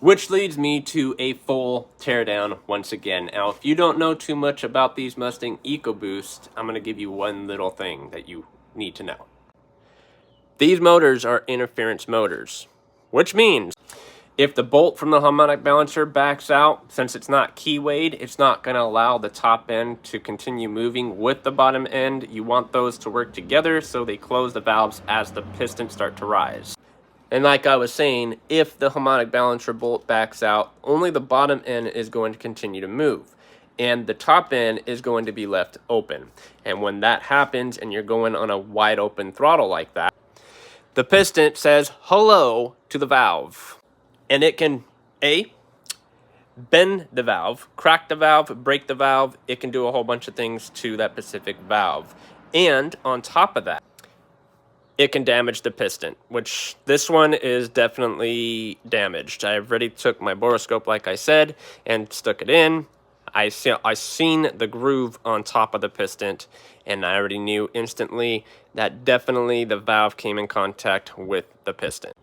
Which leads me to a full teardown once again. Now, if you don't know too much about these Mustang EcoBoost, I'm going to give you one little thing that you need to know. These motors are interference motors, which means if the bolt from the harmonic balancer backs out, since it's not keywayed, it's not going to allow the top end to continue moving with the bottom end. You want those to work together so they close the valves as the pistons start to rise. And like I was saying, if the harmonic balancer bolt backs out, only the bottom end is going to continue to move. And the top end is going to be left open. And when that happens and you're going on a wide open throttle like that, the piston says hello to the valve. And it can, bend the valve, crack the valve, break the valve. It can do a whole bunch of things to that specific valve. And on top of that, it can damage the piston, which this one is definitely damaged. I already took my borescope, like I said, and stuck it in. I seen the groove on top of the piston, and I already knew instantly that definitely the valve came in contact with the piston,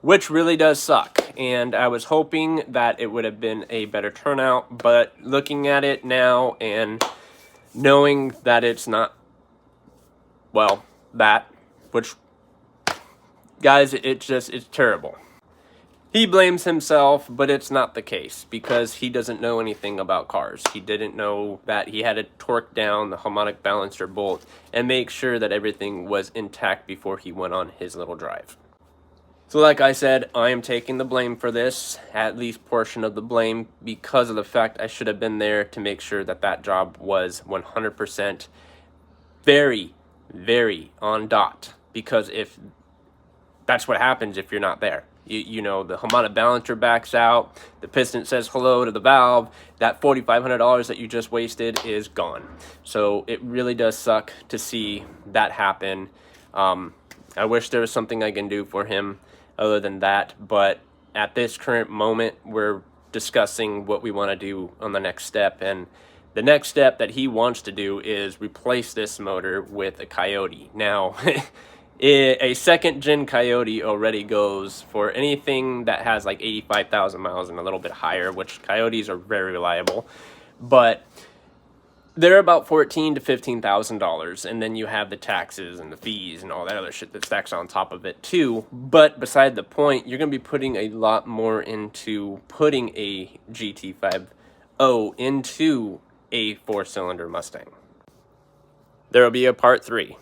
which really does suck. And I was hoping that it would have been a better turnout, but looking at it now and knowing that it's not, well, that, which, guys, it's terrible. He blames himself, but it's not the case because he doesn't know anything about cars. He didn't know that he had to torque down the harmonic balancer bolt and make sure that everything was intact before he went on his little drive. So like I said, I am taking the blame for this, at least portion of the blame, because of the fact I should have been there to make sure that that job was 100% very, very on dot. Because if that's what happens if you're not there. You know, the harmonic balancer backs out, the piston says hello to the valve, that $4,500 that you just wasted is gone. So it really does suck to see that happen. I wish there was something I can do for him other than that, but at this current moment, we're discussing what we want to do on the next step, and the next step that he wants to do is replace this motor with a Coyote. Now, a second-gen Coyote already goes for anything that has like 85,000 miles and a little bit higher, which Coyotes are very reliable, but they're about $14,000 to $15,000, and then you have the taxes and the fees and all that other shit that stacks on top of it too. But beside the point, you're going to be putting a lot more into putting a GT5O into a 4-cylinder Mustang. There will be a part 3.